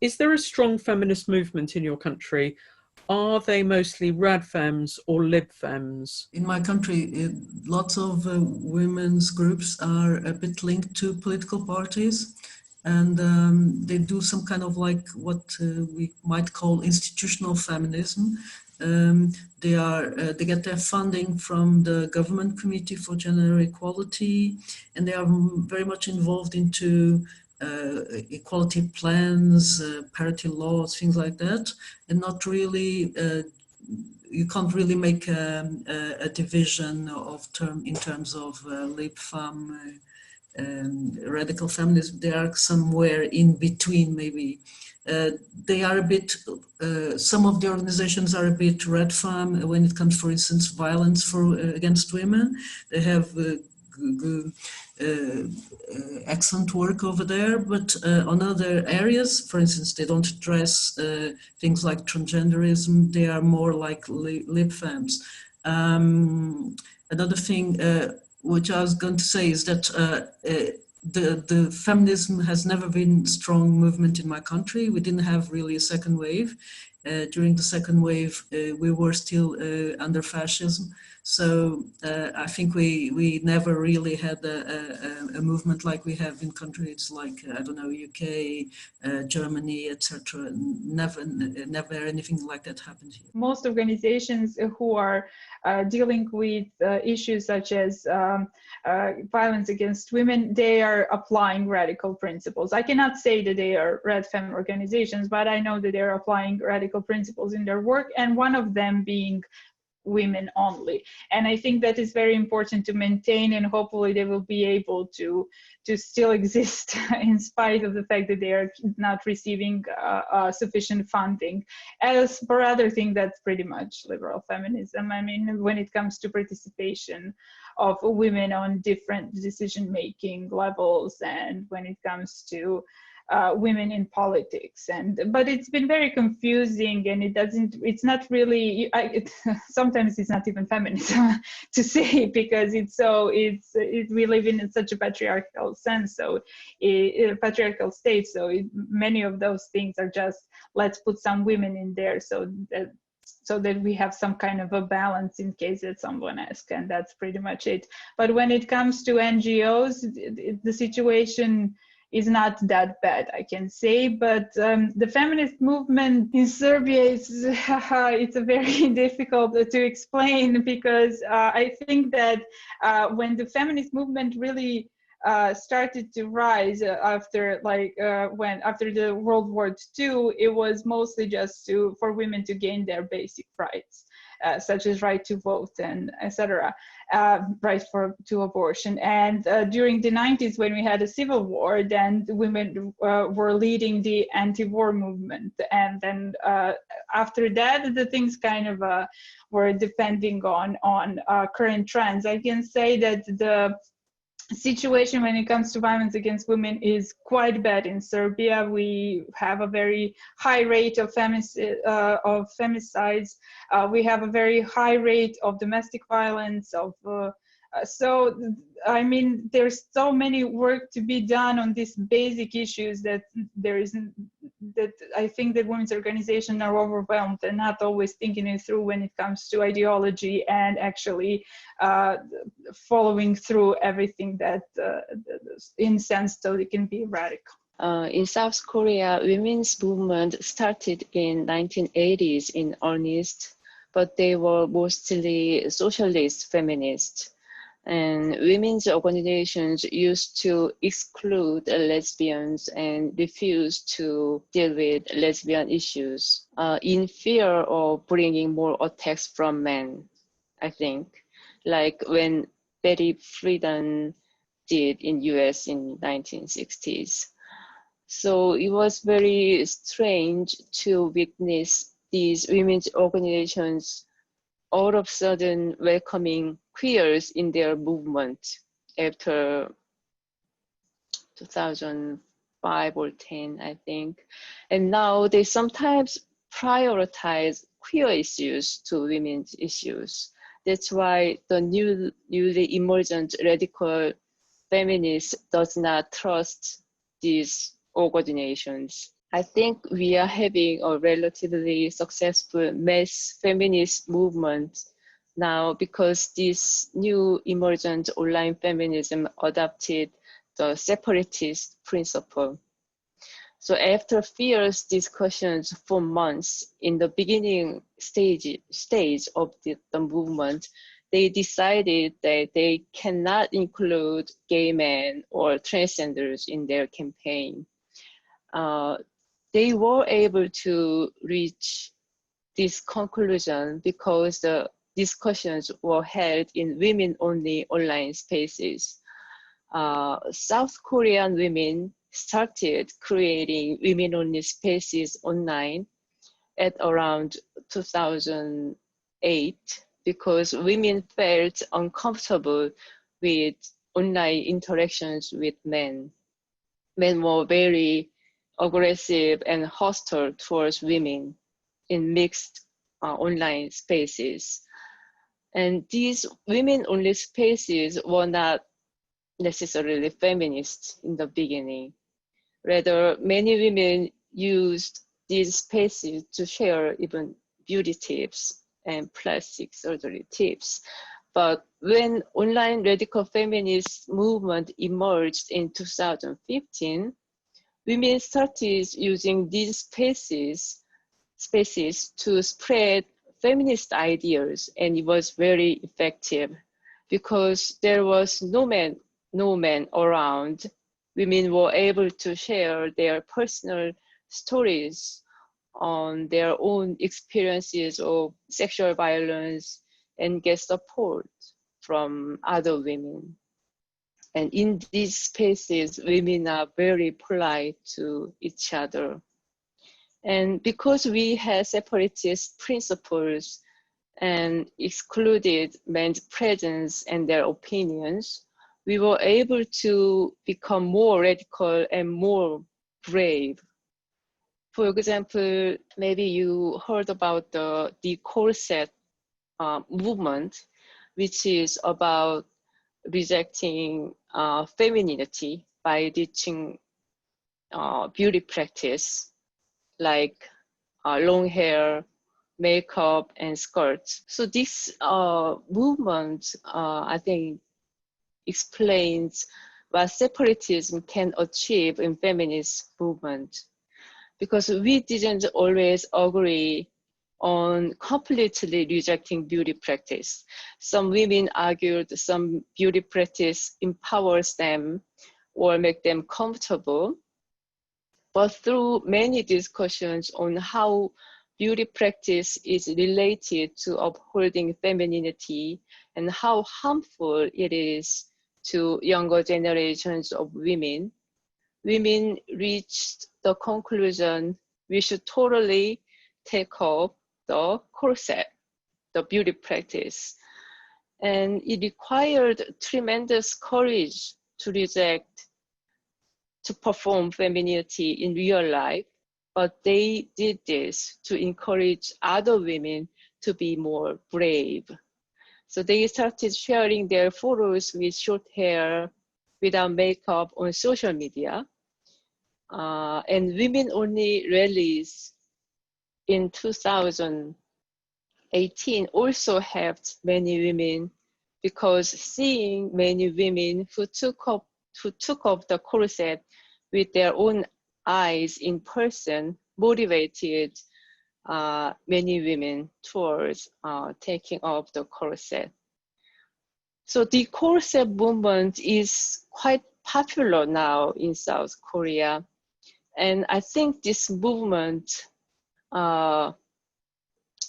Is there a strong feminist movement in your country? Are they mostly radfems or libfems? In my country, lots of women's groups are a bit linked to political parties, and they do some kind of like what we might call institutional feminism. They get their funding from the Government Committee for Gender Equality, and they are very much involved into equality plans, parity laws, things like that, and not really. You can't really make a division of term in terms of lib fem, radical feminism. They are somewhere in between, maybe. They are a bit, some of the organizations are a bit red fem when it comes, for instance, violence against women. They have excellent work over there, but on other areas, for instance, they don't address things like transgenderism. They are more like lib fems. Another thing which I was going to say is that the feminism has never been a strong movement in my country. We didn't have really a second wave. During the second wave, we were still under fascism. So I think we never really had a movement like we have in countries like, I don't know, UK, Germany, etc. Never anything like that happened here. Most organizations who are dealing with issues such as violence against women, they are applying radical principles. I cannot say that they are red fem organizations, but I know that they're applying radical principles in their work, and one of them being women only. And I think that is very important to maintain, and hopefully they will be able to still exist in spite of the fact that they are not receiving sufficient funding. As for other things, that's pretty much liberal feminism. I mean, when it comes to participation of women on different decision-making levels, and when it comes to women in politics, but it's been very confusing, and it's not really, sometimes it's not even feminism to say, because we live in such a patriarchal sense, so a patriarchal state, so many of those things are just, let's put some women in there so that we have some kind of a balance in case that someone asks, and that's pretty much it. But when it comes to NGOs, the situation is not that bad, I can say, but the feminist movement in Serbia is it's a very difficult to explain, because I think that when the feminist movement really started to rise after the World War II, it was mostly just for women to gain their basic rights, such as right to vote and etc. Right to abortion. And during the 90s, when we had a civil war, then the women were leading the anti-war movement. And then after that, the things kind of were depending on current trends. I can say that the situation when it comes to violence against women is quite bad in Serbia. We have a very high rate of femicides. We have a very high rate of domestic violence. So I mean, there's so many work to be done on these basic issues that I think that women's organizations are overwhelmed and not always thinking it through when it comes to ideology and actually following through everything that in sense so it can be radical. In South Korea, women's movement started in 1980s in earnest, but they were mostly socialist feminists. And women's organizations used to exclude lesbians and refuse to deal with lesbian issues in fear of bringing more attacks from men, I think, like when Betty Friedan did in US in 1960s. So it was very strange to witness these women's organizations all of a sudden welcoming queers in their movement after 2005 or 10, I think. And now they sometimes prioritize queer issues to women's issues. That's why the newly emergent radical feminist does not trust these organizations. I think we are having a relatively successful mass feminist movement now because this new emergent online feminism adopted the separatist principle. So after fierce discussions for months in the beginning stage of the movement, they decided that they cannot include gay men or transgenders in their campaign. They were able to reach this conclusion because the discussions were held in women-only online spaces. South Korean women started creating women-only spaces online at around 2008 because women felt uncomfortable with online interactions with men. Men were very aggressive and hostile towards women in mixed online spaces. And these women-only spaces were not necessarily feminist in the beginning. Rather, many women used these spaces to share even beauty tips and plastic surgery tips. But when online radical feminist movement emerged in 2015, women started using these spaces to spread feminist ideas, and it was very effective because there was no man around. Women were able to share their personal stories on their own experiences of sexual violence and get support from other women. And in these spaces, women are very polite to each other. And because we had separatist principles and excluded men's presence and their opinions, we were able to become more radical and more brave. For example, maybe you heard about the corset movement, which is about rejecting femininity by ditching beauty practice like long hair, makeup, and skirts. So this movement, I think, explains what separatism can achieve in feminist movement. Because we didn't always agree on completely rejecting beauty practice. Some women argued some beauty practice empowers them or make them comfortable. But through many discussions on how beauty practice is related to upholding femininity and how harmful it is to younger generations of women, women reached the conclusion we should totally take up the corset, the beauty practice. And it required tremendous courage to perform femininity in real life, but they did this to encourage other women to be more brave. So they started sharing their photos with short hair, without makeup on social media. And women-only rallies in 2018 also helped many women because seeing many women who took up the corset with their own eyes in person motivated many women towards taking up the corset. So the corset movement is quite popular now in South Korea. And I think this movement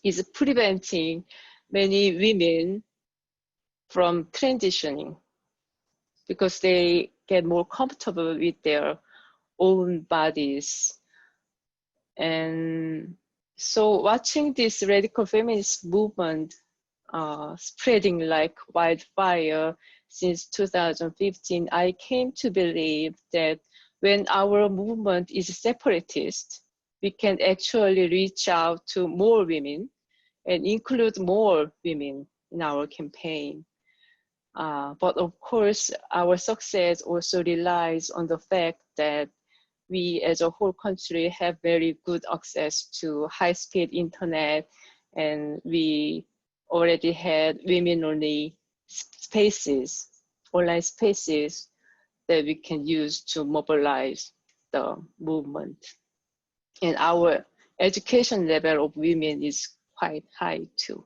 is preventing many women from transitioning because they get more comfortable with their own bodies. And so watching this radical feminist movement spreading like wildfire since 2015, I came to believe that when our movement is separatist, we can actually reach out to more women and include more women in our campaign. But of course, our success also relies on the fact that we as a whole country have very good access to high-speed internet, and we already had women-only spaces, online spaces that we can use to mobilize the movement. And our education level of women is quite high too.